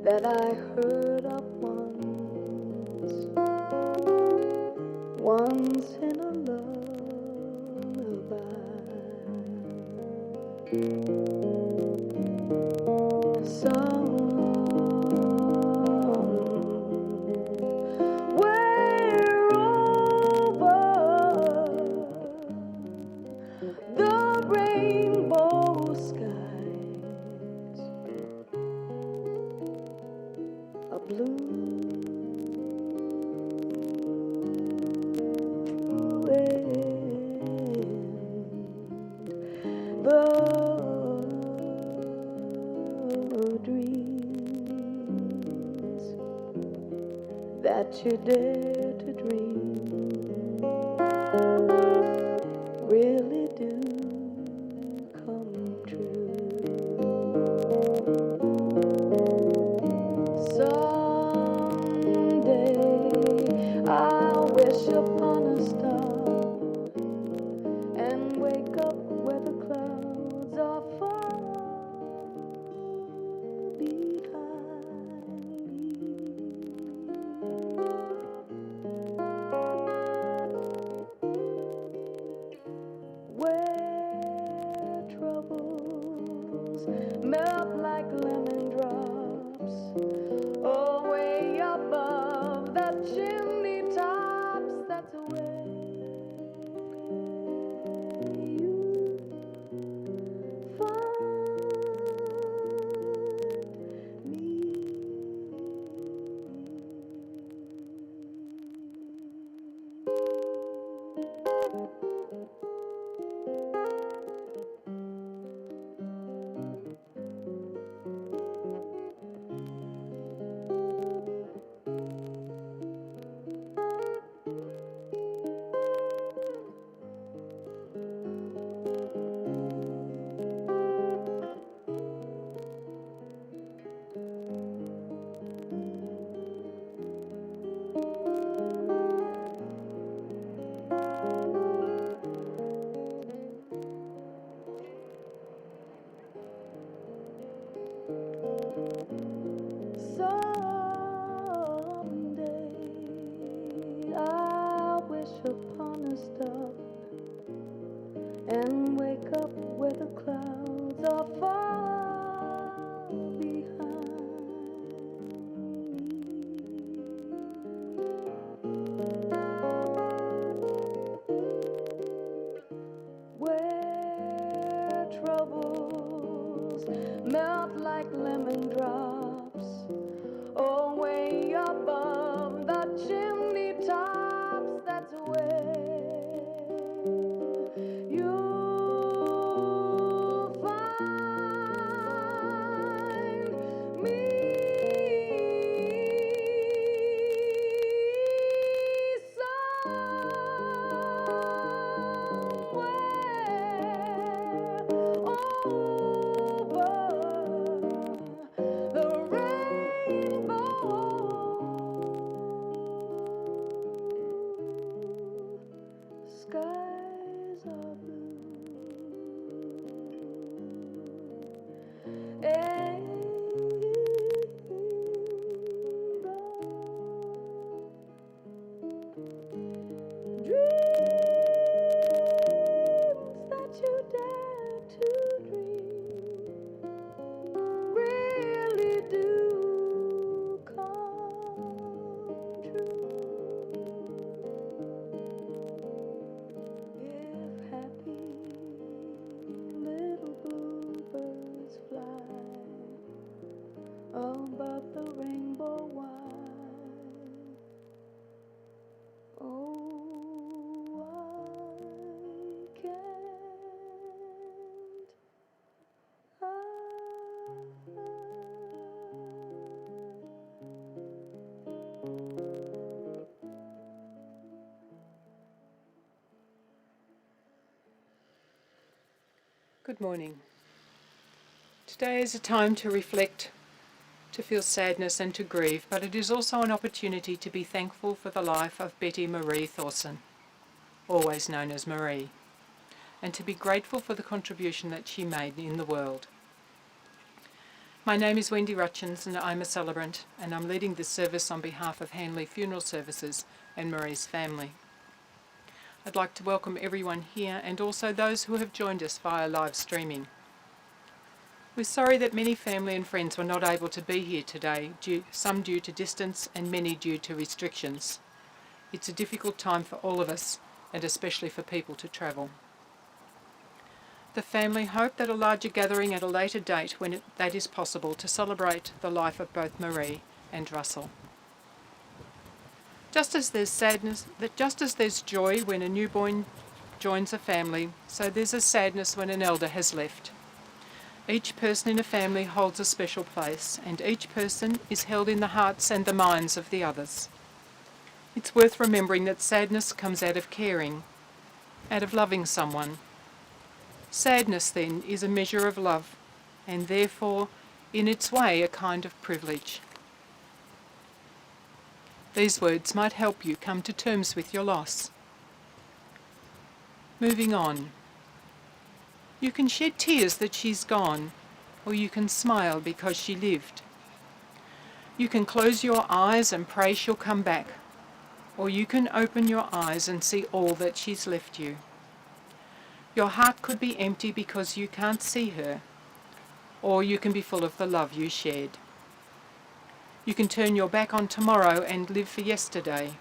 That I heard of once in a lullaby. Somewhere over the rainbow skies, a blue the dreams that you dare to dream melt like lemon drops. Oh, way above the chimney tops, that's where you find me. Someday I'll wish upon a star and wake up where the clouds are far behind me, where troubles melt like lemon drops. Oh, way above the chimney tops, that's where you'll find me. Skies are blue and dreams that you dare to dream really do come true. If happy little bluebirds fly above the rainbow wide, oh, I can't Good morning. Today is a time to reflect, to feel sadness and to grieve, but it is also an opportunity to be thankful for the life of Betty Maree Thorson, always known as Maree, and to be grateful for the contribution that she made in the world. My name is Wendy Rutchins and I'm a celebrant, and I'm leading this service on behalf of Hanley Funeral Services and Maree's family. I'd like to welcome everyone here and also those who have joined us via live streaming. We're sorry that many family and friends were not able to be here today, some due to distance and many due to restrictions. It's a difficult time for all of us, and especially for people to travel. The family hope that a larger gathering at a later date when that is possible to celebrate the life of both Maree and Russell. Just as there's joy when a newborn joins a family, so there's a sadness when an elder has left. Each person in a family holds a special place, and each person is held in the hearts and the minds of the others. It's worth remembering that sadness comes out of caring, out of loving someone. Sadness, then, is a measure of love, and therefore, in its way, a kind of privilege. These words might help you come to terms with your loss. Moving on. You can shed tears that she's gone, or you can smile because she lived. You can close your eyes and pray she'll come back, or you can open your eyes and see all that she's left you. Your heart could be empty because you can't see her, or you can be full of the love you shared. You can turn your back on tomorrow and live for yesterday,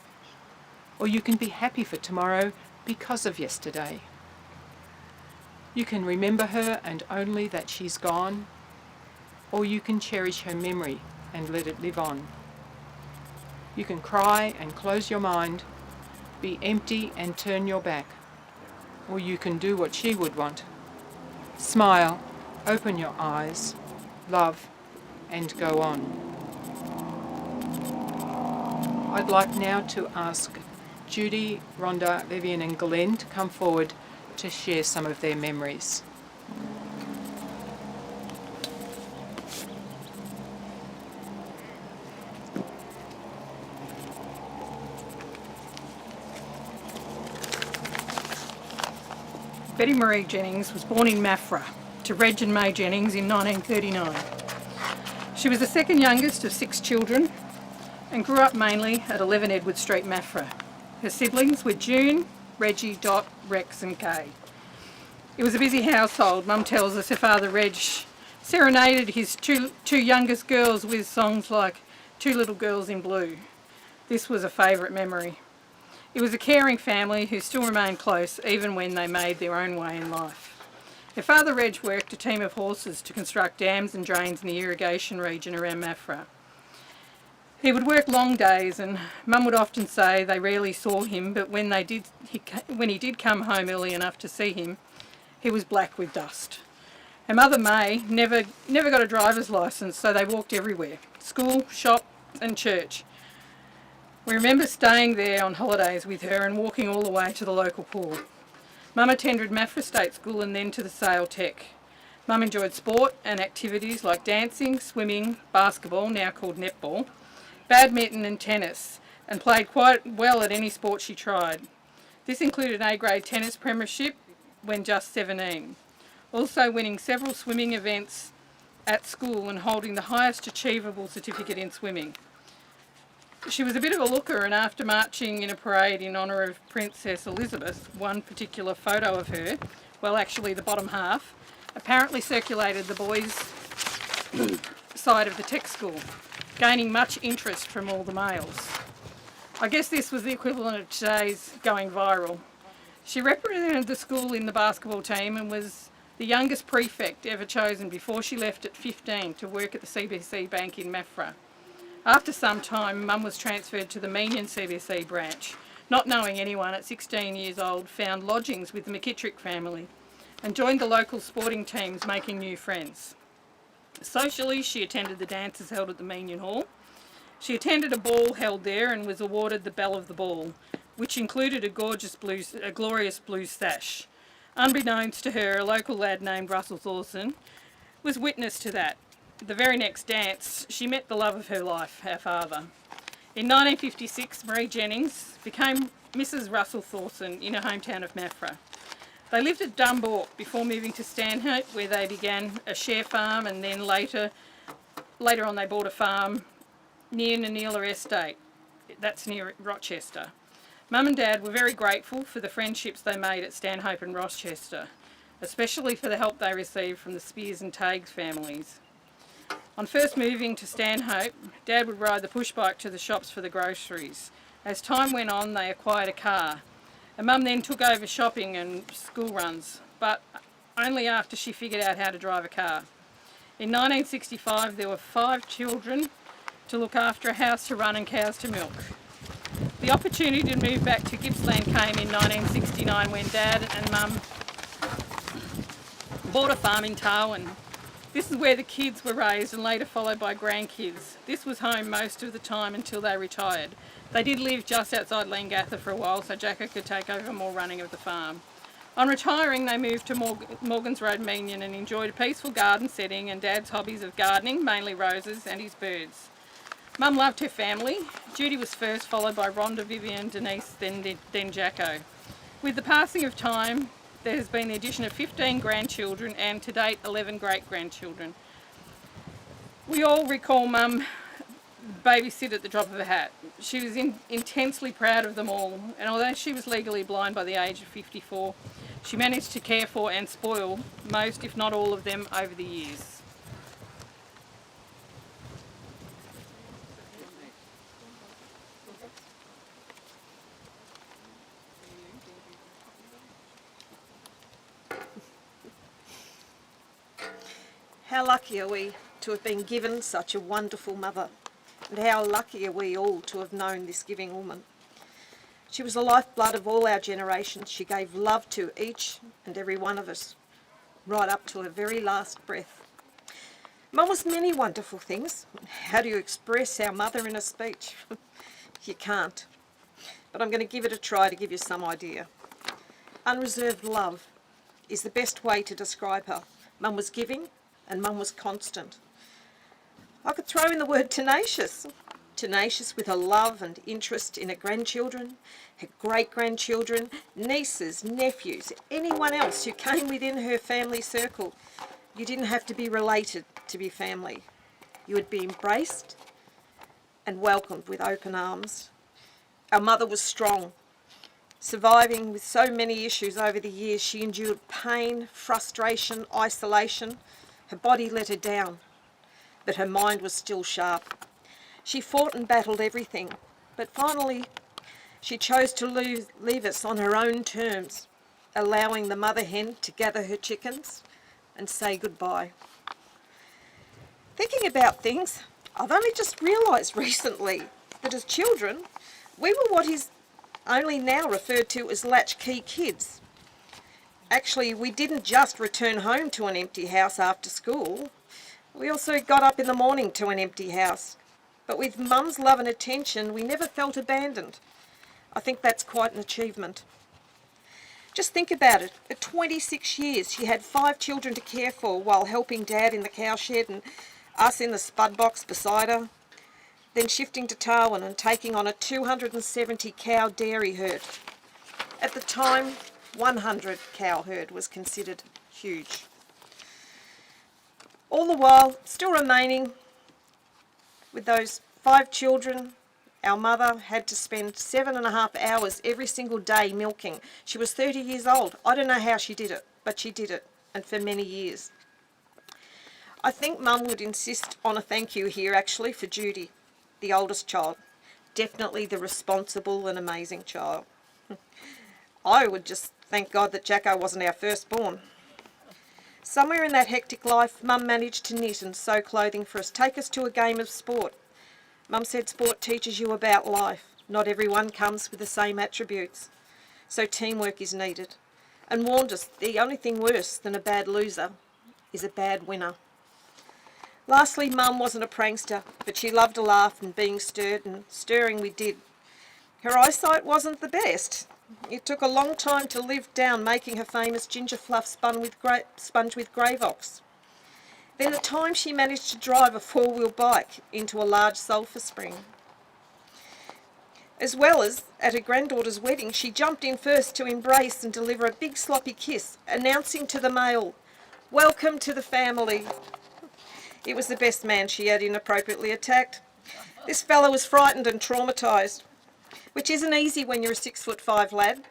or you can be happy for tomorrow because of yesterday. You can remember her and only that she's gone, or you can cherish her memory and let it live on. You can cry and close your mind, be empty and turn your back, or you can do what she would want. Smile, open your eyes, love, and go on. I'd like now to ask Judy, Rhonda, Vivian and Glenn to come forward to share some of their memories. Betty Maree Jennings was born in Maffra to Reg and May Jennings in 1939. She was the second youngest of 6 children and grew up mainly at 11 Edward Street, Maffra. Her siblings were June, Reggie, Dot, Rex and Kay. It was a busy household. Mum tells us her father Reg serenaded his two youngest girls with songs like Two Little Girls in Blue. This was a favourite memory. It was a caring family who still remained close even when they made their own way in life. Her father Reg worked a team of horses to construct dams and drains in the irrigation region around Maffra. He would work long days and Mum would often say they rarely saw him, but when he did come home early enough to see him, he was black with dust. Her mother May never got a driver's licence, so they walked everywhere, school, shop and church. We remember staying there on holidays with her and walking all the way to the local pool. Mum attended Maffra State School and then to the Sale Tech. Mum enjoyed sport and activities like dancing, swimming, basketball, now called netball, badminton and tennis, and played quite well at any sport she tried. This included an A-grade tennis premiership when just 17. Also winning several swimming events at school and holding the highest achievable certificate in swimming. She was a bit of a looker, and after marching in a parade in honour of Princess Elizabeth, one particular photo of her, well actually the bottom half, apparently circulated the boys' side of the tech school, gaining much interest from all the males. I guess this was the equivalent of today's going viral. She represented the school in the basketball team and was the youngest prefect ever chosen before she left at 15 to work at the CBC Bank in Maffra. After some time, Mum was transferred to the Meenian CBC branch. Not knowing anyone at 16 years old, found lodgings with the McKittrick family and joined the local sporting teams, making new friends. Socially, she attended the dances held at the Meenian Hall. She attended a ball held there and was awarded the Belle of the Ball, which included a glorious blue sash. Unbeknownst to her, a local lad named Russell Thorson was witness to that. The very next dance, she met the love of her life, our father. In 1956, Maree Jennings became Mrs. Russell Thorson in her hometown of Maffra. They lived at Dumbork before moving to Stanhope, where they began a share farm, and then later on they bought a farm near Nanila Estate. That's near Rochester. Mum and Dad were very grateful for the friendships they made at Stanhope and Rochester, especially for the help they received from the Spears and Tagues families. On first moving to Stanhope, Dad would ride the push bike to the shops for the groceries. As time went on, they acquired a car, and Mum then took over shopping and school runs, but only after she figured out how to drive a car. In 1965, there were 5 children to look after, a house to run and cows to milk. The opportunity to move back to Gippsland came in 1969 when Dad and Mum bought a farm in Tarwin. This is where the kids were raised and later followed by grandkids. This was home most of the time until they retired. They did live just outside Leongatha for a while, so Jacko could take over more running of the farm. On retiring, they moved to Morgan's Road, Meenian, and enjoyed a peaceful garden setting and Dad's hobbies of gardening, mainly roses, and his birds. Mum loved her family. Judy was first, followed by Rhonda, Vivian, Denise, then Jacko. With the passing of time, there has been the addition of 15 grandchildren and to date 11 great-grandchildren. We all recall Mum babysit at the drop of a hat. She was intensely proud of them all, and although she was legally blind by the age of 54, she managed to care for and spoil most, if not all of them, over the years. How lucky are we to have been given such a wonderful mother, and how lucky are we all to have known this giving woman. She was the lifeblood of all our generations. She gave love to each and every one of us, right up to her very last breath. Mum was many wonderful things. How do you express our mother in a speech? You can't. But I'm going to give it a try to give you some idea. Unreserved love is the best way to describe her. Mum was giving and Mum was constant. I could throw in the word tenacious. Tenacious with her love and interest in her grandchildren, her great-grandchildren, nieces, nephews, anyone else who came within her family circle. You didn't have to be related to be family. You would be embraced and welcomed with open arms. Our mother was strong. Surviving with so many issues over the years, she endured pain, frustration, isolation. Her body let her down, but her mind was still sharp. She fought and battled everything, but finally she chose to leave us on her own terms, allowing the mother hen to gather her chickens and say goodbye. Thinking about things, I've only just realised recently that as children, we were what is only now referred to as latchkey kids. Actually, we didn't just return home to an empty house after school. We also got up in the morning to an empty house. But with Mum's love and attention, we never felt abandoned. I think that's quite an achievement. Just think about it. At 26 years, she had 5 children to care for while helping Dad in the cowshed and us in the spud box beside her. Then shifting to Tarwin and taking on a 270 cow dairy herd. At the time, 100 cow herd was considered huge. All the while, still remaining with those 5 children, our mother had to spend 7.5 hours every single day milking. She was 30 years old. I don't know how she did it, but she did it, and for many years. I think Mum would insist on a thank you here actually for Judy, the oldest child. Definitely the responsible and amazing child. I would just thank God that Jacko wasn't our firstborn. Somewhere in that hectic life, Mum managed to knit and sew clothing for us, take us to a game of sport. Mum said sport teaches you about life. Not everyone comes with the same attributes, so teamwork is needed. And warned us the only thing worse than a bad loser is a bad winner. Lastly, Mum wasn't a prankster, but she loved a laugh and being stirred, and stirring we did. Her eyesight wasn't the best. It took a long time to live down making her famous ginger fluff sponge with Gravox. Then the time she managed to drive a 4-wheel bike into a large sulphur spring. As well as, at her granddaughter's wedding, she jumped in first to embrace and deliver a big sloppy kiss, announcing to the male, "Welcome to the family." It was the best man she had inappropriately attacked. This fella was frightened and traumatised, which isn't easy when you're a 6'5" lad.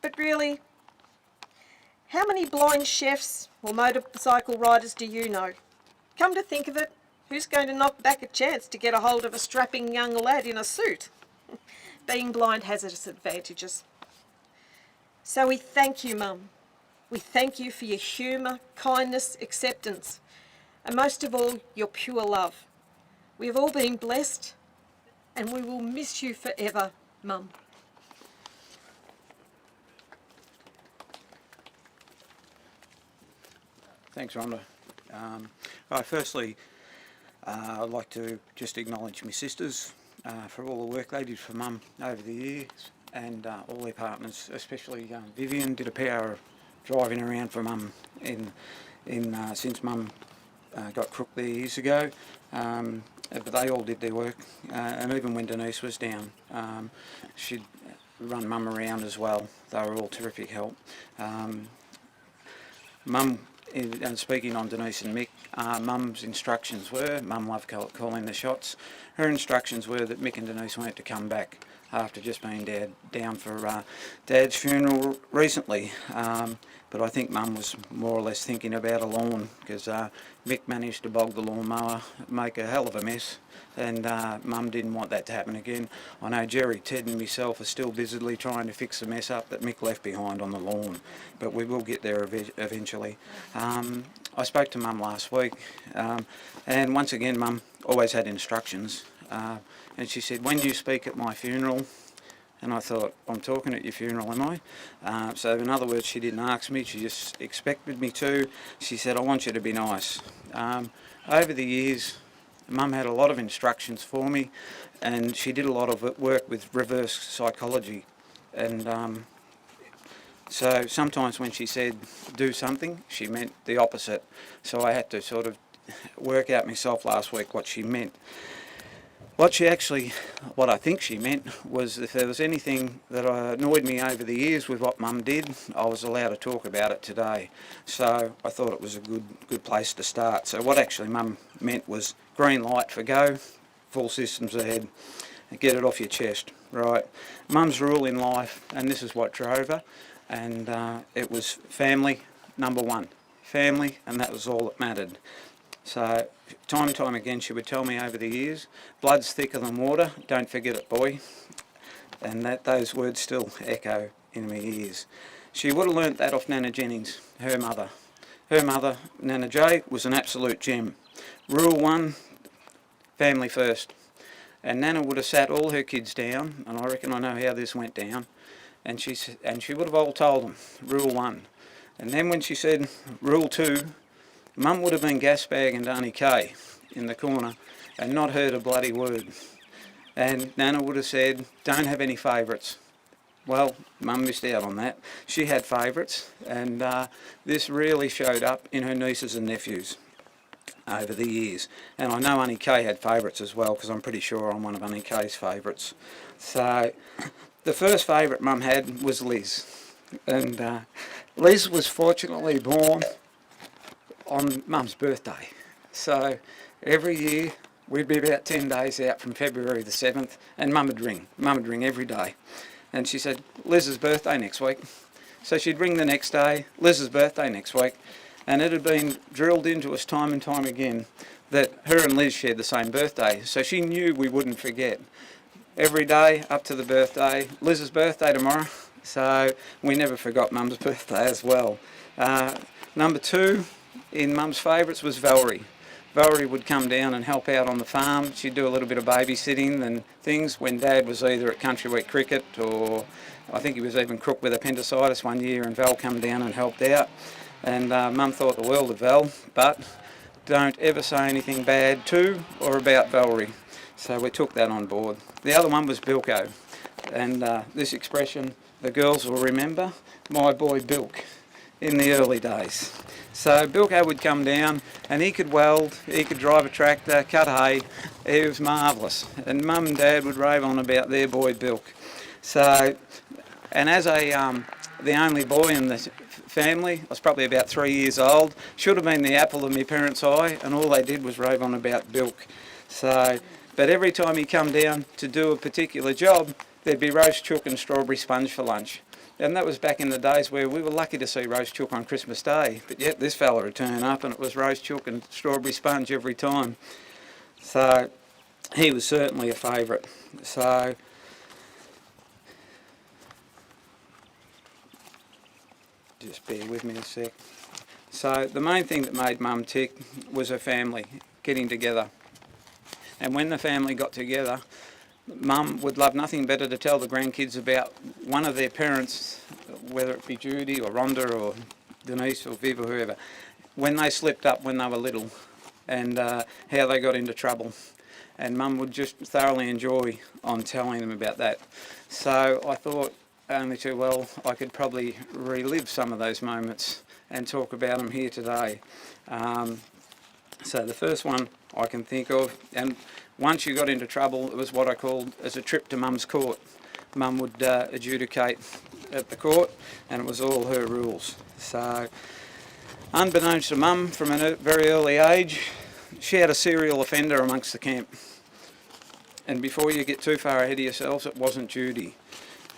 But really, how many blind chefs or motorcycle riders do you know? Come to think of it, who's going to knock back a chance to get a hold of a strapping young lad in a suit? Being blind has its advantages. So we thank you, Mum. We thank you for your humour, kindness, acceptance, and most of all, your pure love. We have all been blessed, and we will miss you forever, Mum. Thanks, Rhonda. Firstly, I'd like to just acknowledge my sisters for all the work they did for Mum over the years, and all their partners, especially Vivian did a power of driving around for Mum since Mum got crook there years ago. But they all did their work, and even when Denise was down, she'd run Mum around as well. They were all terrific help. Mum, and speaking on Denise and Mick, Mum's instructions were, Mum loved calling the shots, her instructions were that Mick and Denise weren't to come back after just being down for Dad's funeral recently. But I think Mum was more or less thinking about a lawn, because Mick managed to bog the lawnmower, make a hell of a mess, and Mum didn't want that to happen again. I know Jerry, Ted and myself are still busily trying to fix the mess up that Mick left behind on the lawn, but we will get there eventually. I spoke to Mum last week, and once again Mum always had instructions, and she said, when you speak at my funeral, and I thought, I'm talking at your funeral, am I? So in other words, she didn't ask me, she just expected me to. She said, I want you to be nice. Over the years, Mum had a lot of instructions for me, and she did a lot of work with reverse psychology. And so sometimes when she said do something, she meant the opposite. So I had to sort of work out myself last week what she meant. What I think she meant was if there was anything that annoyed me over the years with what Mum did, I was allowed to talk about it today. So I thought it was a good place to start. So what actually Mum meant was green light for go, full systems ahead, and get it off your chest, right? Mum's rule in life, and this is what drove her, and it was family, number one. Family, and that was all that mattered. So time and time again she would tell me over the years, blood's thicker than water, don't forget it, boy. And those words still echo in my ears. She would have learnt that off Nana Jennings, her mother. Her mother, Nana J, was an absolute gem. Rule one, family first. And Nana would have sat all her kids down, and I reckon I know how this went down, and she would have all told them, rule one. And then when she said rule two, Mum would have been gas-bagging Auntie Kay in the corner and not heard a bloody word. And Nana would have said, don't have any favourites. Well, Mum missed out on that. She had favourites, and this really showed up in her nieces and nephews over the years. And I know Auntie Kay had favourites as well, because I'm pretty sure I'm one of Auntie Kay's favourites. So the first favourite Mum had was Liz. And Liz was fortunately born on Mum's birthday. So every year we'd be about 10 days out from February the 7th, and Mum would ring every day. And she said, Liz's birthday next week. So she'd ring the next day, Liz's birthday next week. And it had been drilled into us time and time again that her and Liz shared the same birthday. So she knew we wouldn't forget. Every day up to the birthday, Liz's birthday tomorrow. So we never forgot Mum's birthday as well. Number two in Mum's favourites was Valerie. Valerie would come down and help out on the farm. She'd do a little bit of babysitting and things when Dad was either at Country Week Cricket, or I think he was even crook with appendicitis one year, and Val come down and helped out. And Mum thought the world of Val, but don't ever say anything bad to or about Valerie. So we took that on board. The other one was Bilko, and this expression the girls will remember, my boy Bilk, in the early days. So Bilko would come down and he could weld, he could drive a tractor, cut hay. He was marvellous. And Mum and Dad would rave on about their boy Bilk. So, and as the only boy in the family, I was probably about 3 years old, should have been the apple of my parents' eye, and all they did was rave on about Bilk. So, but every time he come down to do a particular job, there'd be roast chook and strawberry sponge for lunch. And that was back in the days where we were lucky to see roast chook on Christmas Day. But yet this fella would turn up and it was roast chook and strawberry sponge every time. So he was certainly a favourite. So just bear with me a sec. So the main thing that made Mum tick was her family getting together. And when the family got together, Mum would love nothing better to tell the grandkids about one of their parents, whether it be Judy or Rhonda or Denise or Viv or whoever, when they slipped up when they were little, and how they got into trouble. And Mum would just thoroughly enjoy on telling them about that. So I thought only too well I could probably relive some of those moments and talk about them here today. So the first one I can think of, and once you got into trouble, it was what I called as a trip to Mum's court. Mum would adjudicate at the court, and it was all her rules. So, unbeknownst to Mum, from a very early age, she had a serial offender amongst the camp. And before you get too far ahead of yourselves, it wasn't Judy.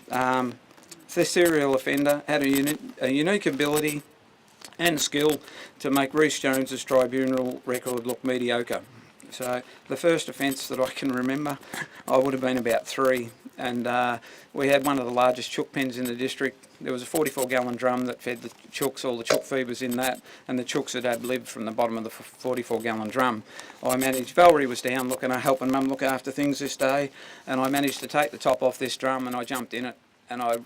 This serial offender had a unique ability and skill to make Rhys Jones's tribunal record look mediocre. So the first offence that I can remember, I would have been about 3, and we had one of the largest chook pens in the district. There was a 44-gallon drum that fed the chooks, all the chook feed was in that, and the chooks had ad-libbed from the bottom of the 44-gallon drum. Valerie was down helping Mum look after things this day, and I managed to take the top off this drum and I jumped in it, and I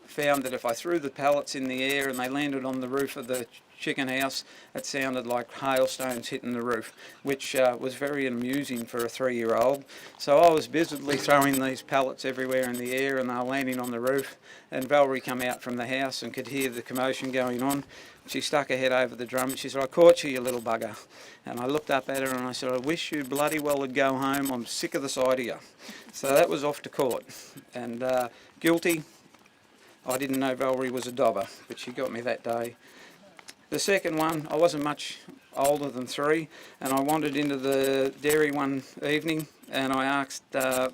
found that if I threw the pallets in the air and they landed on the roof of the chicken house, it sounded like hailstones hitting the roof, which was very amusing for a 3-year-old. So I was busily throwing these pallets everywhere in the air and they were landing on the roof, and Valerie come out from the house and could hear the commotion going on. She stuck her head over the drum and she said, "I caught you, you little bugger." And I looked up at her and I said, "I wish you bloody well would go home. I'm sick of the sight of you." So that was off to court. And guilty. I didn't know Valerie was a dobber, but she got me that day. The second one, I wasn't much older than 3, and I wandered into the dairy one evening and I asked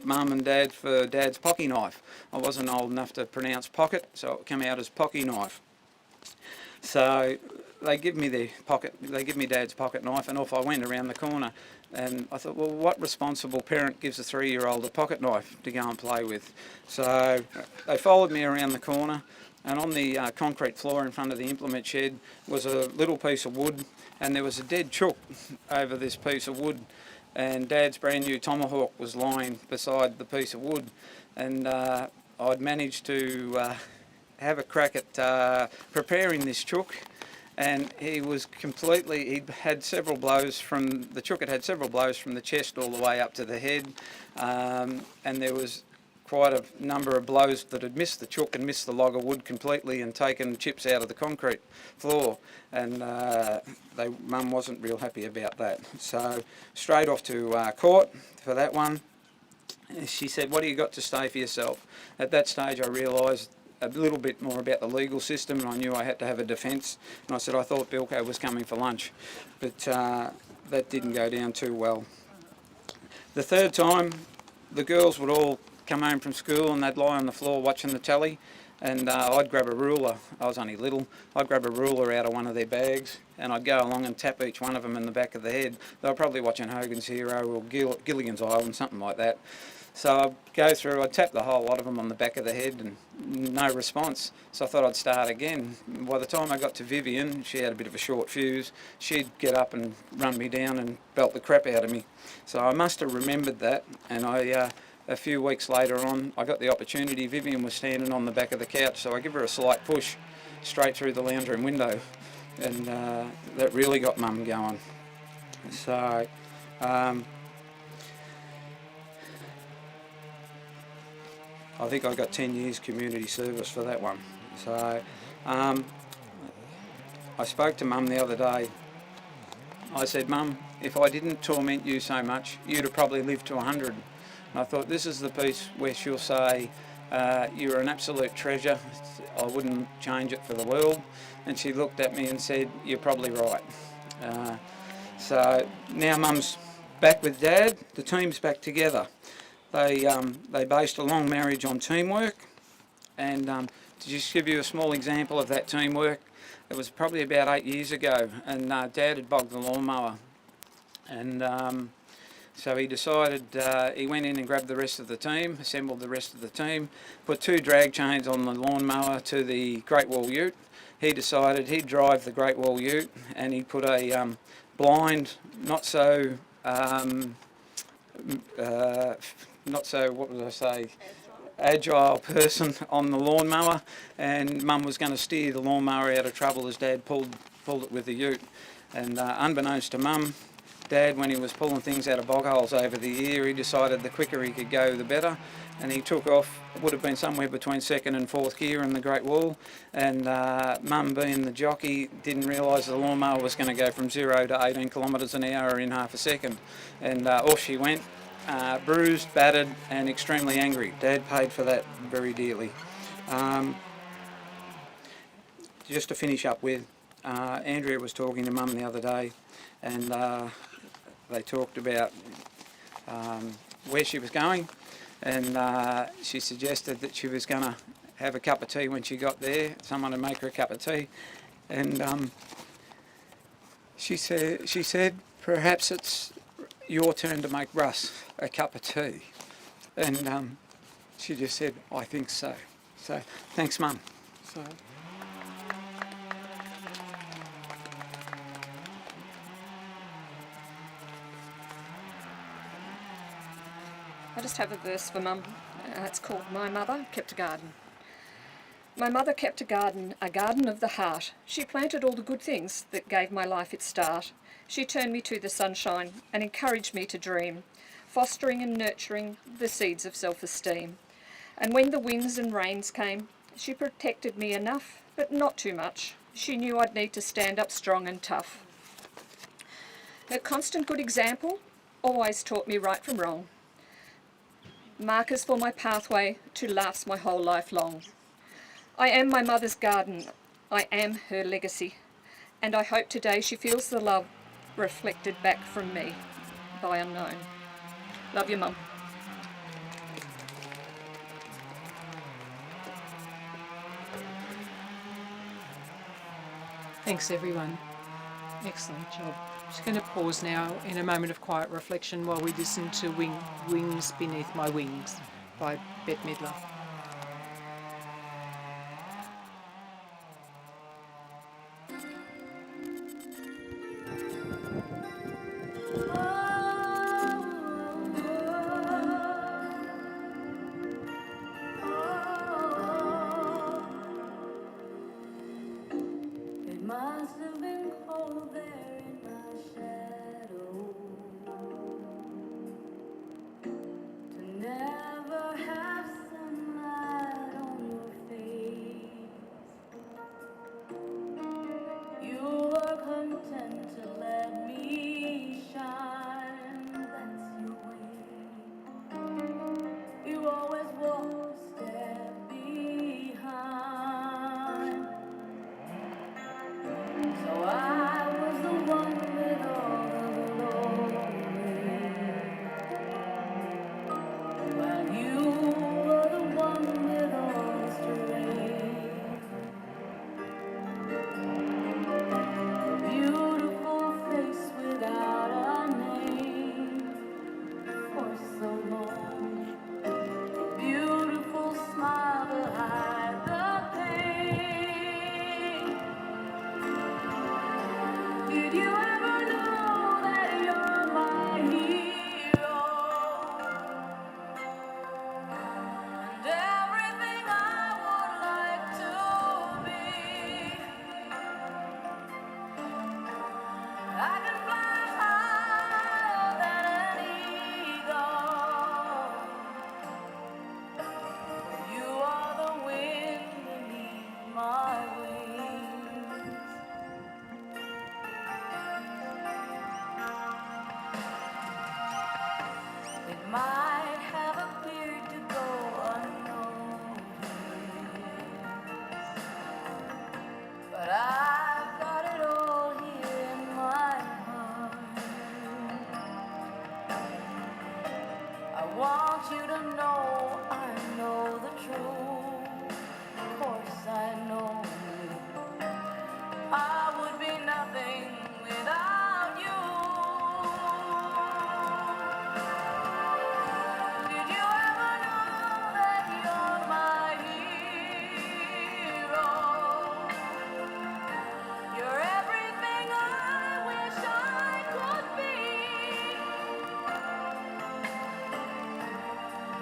Mum and Dad for Dad's pocket knife. I wasn't old enough to pronounce pocket, so it came out as pocket knife. So they give me Dad's pocket knife, and off I went around the corner. And I thought, well, what responsible parent gives a 3-year-old a pocket knife to go and play with? So they followed me around the corner, and on the concrete floor in front of the implement shed was a little piece of wood, and there was a dead chook over this piece of wood, and Dad's brand new tomahawk was lying beside the piece of wood, and I'd managed to have a crack at preparing this chook. And he had several blows from the chook. It had several blows from the chest all the way up to the head, and there was quite a number of blows that had missed the chook and missed the log of wood completely and taken chips out of the concrete floor. And Mum wasn't real happy about that. So straight off to court for that one. She said, "What do you got to say for yourself?" At that stage I realised a little bit more about the legal system, and I knew I had to have a defence. And I said I thought Bilko was coming for lunch, but that didn't go down too well. The third time, the girls would all come home from school and they'd lie on the floor watching the telly, and I'd grab a ruler. I was only little. I'd grab a ruler out of one of their bags and I'd go along and tap each one of them in the back of the head. They were probably watching Hogan's Hero or Gilligan's Island, something like that. So I'd go through, I'd tap the whole lot of them on the back of the head and no response. So I thought I'd start again. By the time I got to Vivian, she had a bit of a short fuse. She'd get up and run me down and belt the crap out of me. So I must have remembered that, and a few weeks later on, I got the opportunity. Vivian was standing on the back of the couch, so I give her a slight push straight through the lounge room window, and that really got Mum going. So I think I got 10 years community service for that one. So I spoke to Mum the other day. I said, "Mum, if I didn't torment you so much, you'd have probably lived to 100. And I thought this is the piece where she'll say, "You're an absolute treasure. I wouldn't change it for the world." And she looked at me and said, "You're probably right." So now Mum's back with Dad. The team's back together. They based a long marriage on teamwork, and to just give you a small example of that teamwork, it was probably about 8 years ago, and Dad had bogged the lawnmower, and so he decided, he went in and grabbed the rest of the team, assembled the rest of the team, put 2 drag chains on the lawnmower to the Great Wall Ute. He decided he'd drive the Great Wall Ute, and he put a blind, not so agile person on the lawnmower, and Mum was going to steer the lawnmower out of trouble as Dad pulled it with the ute. And unbeknownst to Mum, Dad, when he was pulling things out of bog holes over the year, he decided the quicker he could go the better, and he took off. It would have been somewhere between 2nd and 4th gear in the Great Wall, and Mum, being the jockey, didn't realise the lawnmower was going to go from 0 to 18 kilometres an hour in half a second, and off she went. Bruised, battered and extremely angry. Dad paid for that very dearly. Just to finish up with, Andrea was talking to Mum the other day, and they talked about where she was going, and she suggested that she was going to have a cup of tea when she got there, someone to make her a cup of tea, and she said, perhaps it's your turn to make Russ a cup of tea, and she just said, I think so. So thanks, Mum. So. I just have a verse for Mum. It's called My Mother Kept a Garden. My mother kept a garden of the heart. She planted all the good things that gave my life its start. She turned me to the sunshine and encouraged me to dream, fostering and nurturing the seeds of self-esteem. And when the winds and rains came, she protected me enough, but not too much. She knew I'd need to stand up strong and tough. Her constant good example always taught me right from wrong. Markers for my pathway to last my whole life long. I am my mother's garden, I am her legacy, and I hope today she feels the love reflected back from me by unknown. Love you, Mum. Thanks, everyone. Excellent job. Just going to pause now in a moment of quiet reflection while we listen to Wings Beneath My Wings by Bette Midler. It must have been cold there in my shadow to never have sunlight on your face. You were content to let me shine, that's your way. You always walk a step behind. So I was the one with all the glory, while you were the one with all the strength. A beautiful face without a name for so long. A beautiful smile to hide the pain. Did you ever know that you're my hero? And everything I would like to be. I can fly higher than an eagle. You are the wind beneath my wings. It might have appeared to go unnoticed, but I've got it all here in my heart. I want you to know I know the truth. Of course I know I would be nothing without you. Did you ever know that you're my hero? You're everything I wish I could be.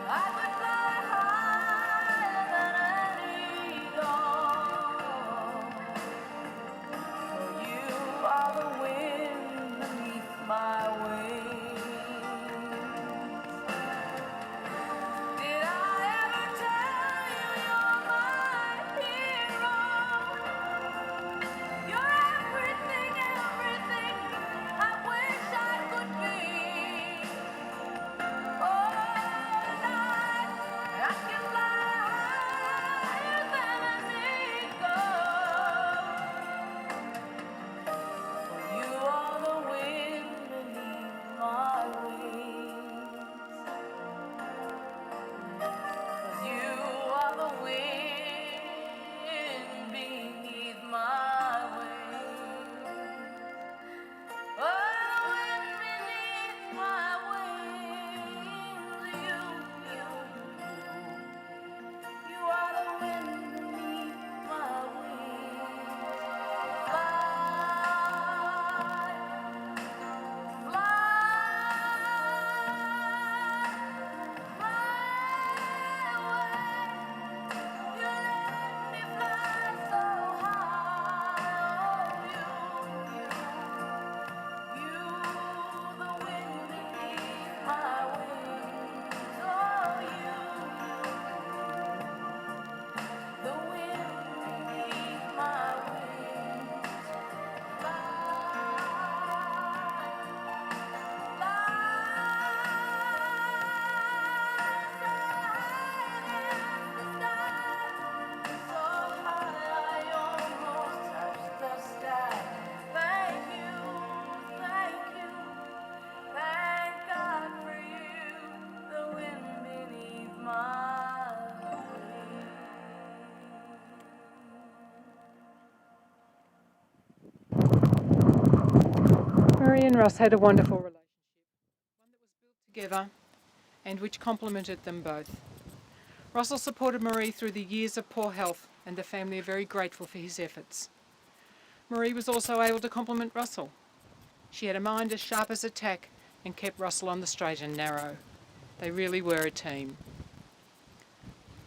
I could fly higher and Russ had a wonderful relationship, one that was built together and which complemented them both. Russell supported Maree through the years of poor health, and the family are very grateful for his efforts. Maree was also able to compliment Russell. She had a mind as sharp as a tack and kept Russell on the straight and narrow. They really were a team.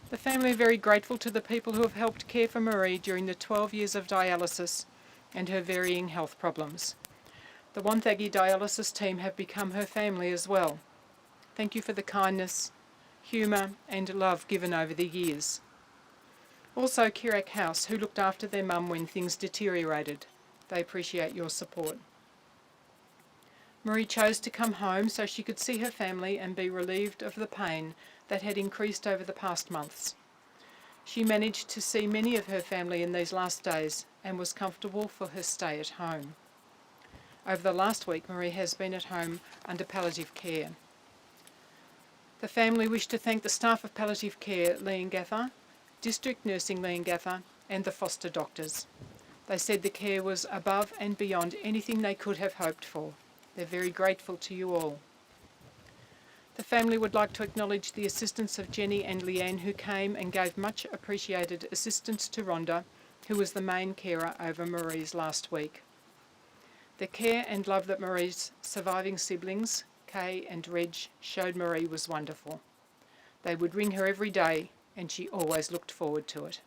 The family are very grateful to the people who have helped care for Maree during the 12 years of dialysis and her varying health problems. The Wonthaggi dialysis team have become her family as well. Thank you for the kindness, humour and love given over the years. Also Kirak House, who looked after their mum when things deteriorated. They appreciate your support. Maree chose to come home so she could see her family and be relieved of the pain that had increased over the past months. She managed to see many of her family in these last days and was comfortable for her stay at home. Over the last week, Maree has been at home under palliative care. The family wish to thank the staff of palliative care, Leongatha, District Nursing Leongatha, and the foster doctors. They said the care was above and beyond anything they could have hoped for. They're very grateful to you all. The family would like to acknowledge the assistance of Jenny and Leanne, who came and gave much appreciated assistance to Rhonda, who was the main carer over Maree's last week. The care and love that Maree's surviving siblings, Kay and Reg, showed Maree was wonderful. They would ring her every day, and she always looked forward to it.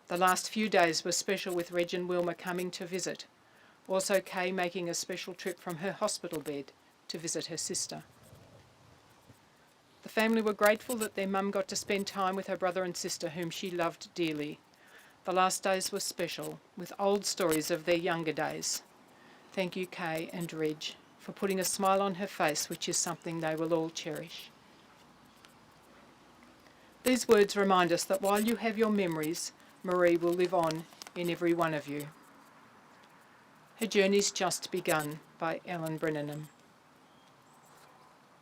The last few days were special, with Reg and Wilma coming to visit. Also Kay making a special trip from her hospital bed to visit her sister. The family were grateful that their mum got to spend time with her brother and sister, whom she loved dearly. The last days were special, with old stories of their younger days. Thank you, Kay and Reg, for putting a smile on her face, which is something they will all cherish. These words remind us that while you have your memories, Maree will live on in every one of you. Her Journey's Just Begun by Ellen Brennan.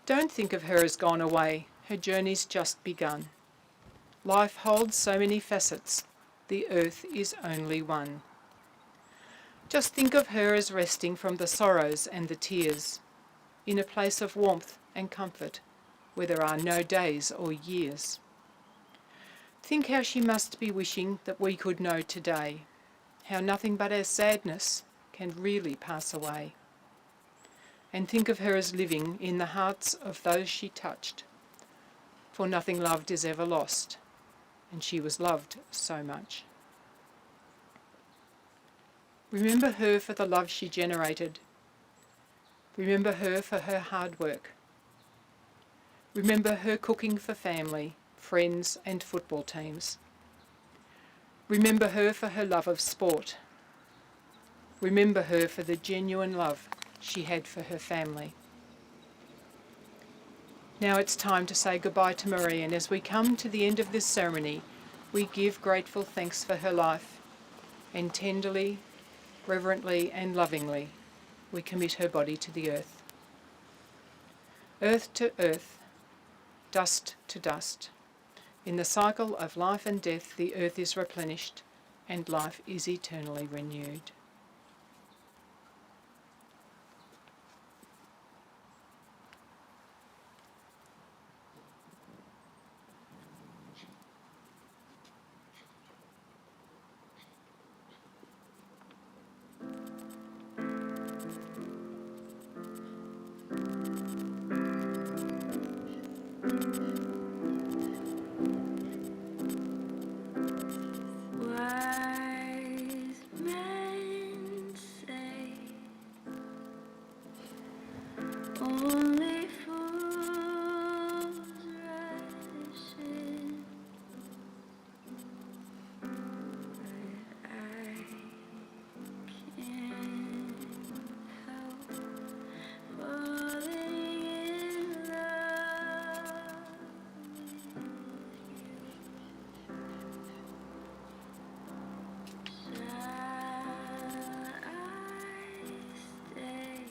Don't think of her as gone away. Her journey's just begun. Life holds so many facets. The earth is only one. Just think of her as resting from the sorrows and the tears, in a place of warmth and comfort, where there are no days or years. Think how she must be wishing that we could know today, how nothing but our sadness can really pass away. And think of her as living in the hearts of those she touched, for nothing loved is ever lost, and she was loved so much. Remember her for the love she generated. Remember her for her hard work. Remember her cooking for family, friends and football teams. Remember her for her love of sport. Remember her for the genuine love she had for her family. Now it's time to say goodbye to Maree, and as we come to the end of this ceremony, we give grateful thanks for her life, and tenderly, reverently and lovingly, we commit her body to the earth. Earth to earth, dust to dust. In the cycle of life and death, the earth is replenished, and life is eternally renewed. Wise men say only fools rush in, but I can't help falling in love with you. Shall I stay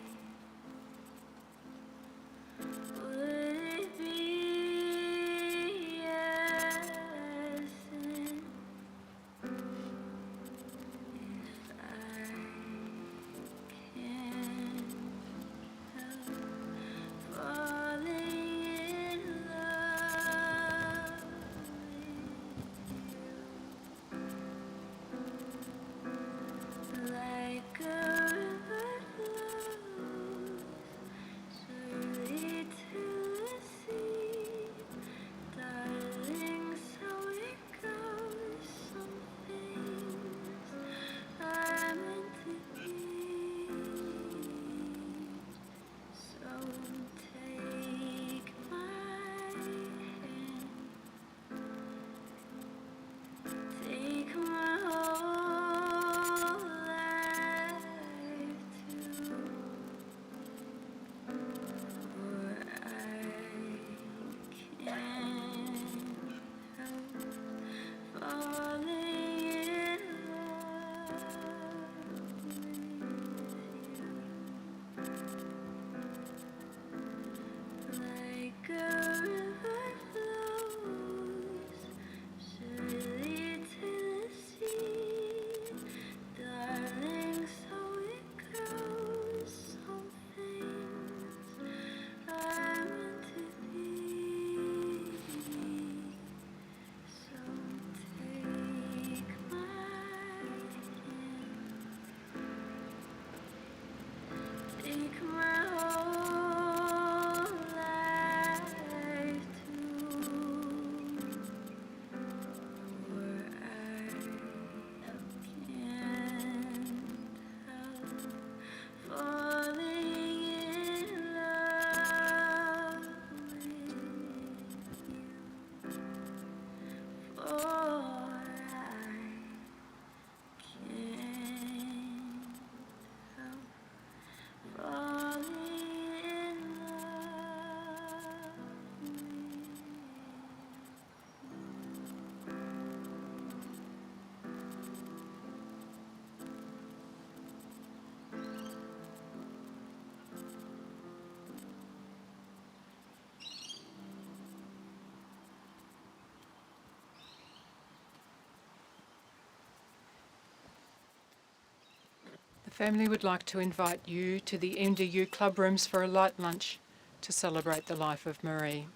family would like to invite you to the MDU club rooms for a light lunch to celebrate the life of Maree.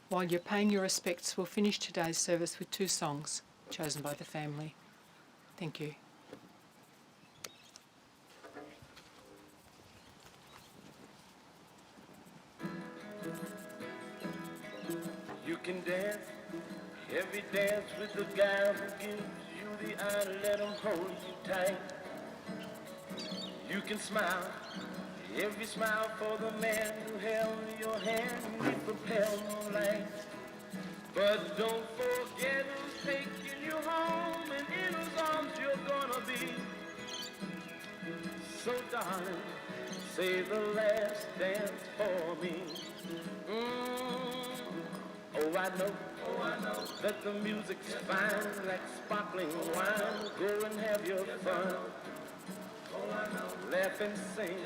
While you're paying your respects, we'll finish today's service with 2 songs chosen by the family. Thank you. You can dance, every dance with the guy who gives you the eye, let him hold you tight. You can smile, every smile for the man who held your hand with the pale moonlight. But don't forget who's taking you home and in whose arms you're gonna be. So darling, say the last dance for me. Oh, I know that the music's fine, like sparkling wine. Go and have your fun. Laugh and sing,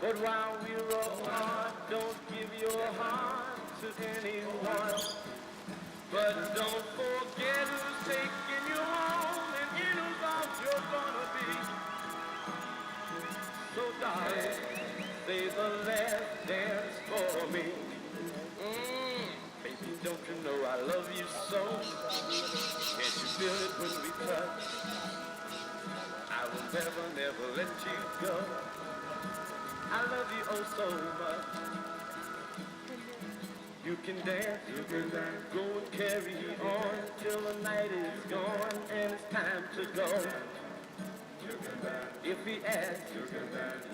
but while we're apart, don't give your heart to anyone. But don't forget who's taking you home and in whose arms you're gonna be. So darling, say the last dance for me. Baby, don't you know I love you so? Can't you feel it when we touch? I will never, never let you go. I love you oh so much. You can dance, go and carry on till the night is gone and it's time to go. If he asks,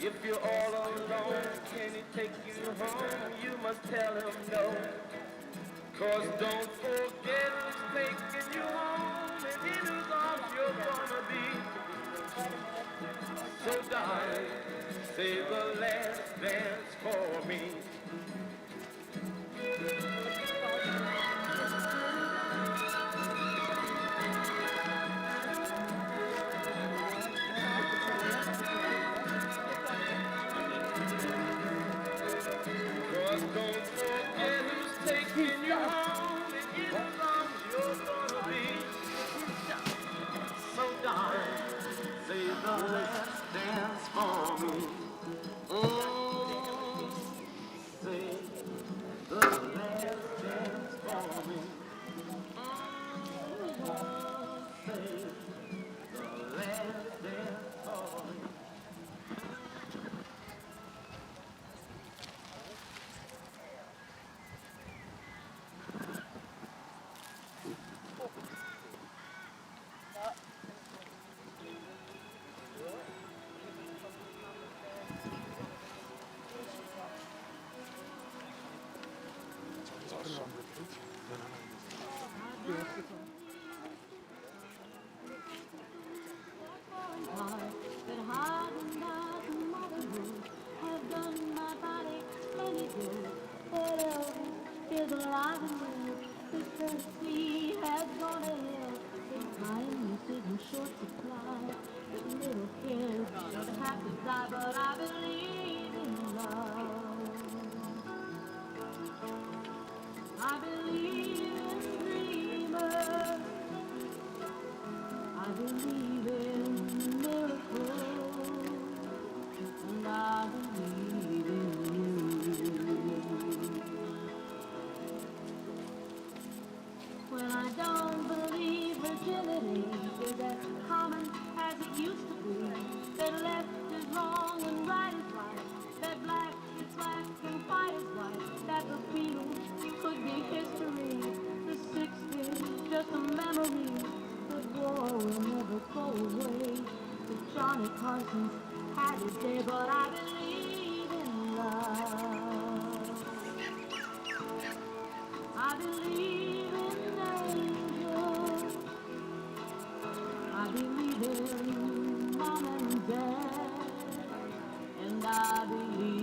if you're all alone, can he take you home? You must tell him no. 'Cause don't forget who's taking you home and in whose arms you're gonna be. So darling, say the last dance for me. Don't forget who's taking you home and in whose arms you're gonna be. So darling, say the last dance for me. Say the last dance for me. Say the last dance for me. But I believe in love. I believe in dreamers. I believe in miracles. And I believe in you. When I don't believe virginity is as common as it used to be, that left is wrong and right is right, that black is black and white is white, that the Beatles could be history, the 60s just a memory, but war will never go away. The Johnny Carsons had his day, but I believe in love. I believe in angels. I believe in mom and dad. And I believe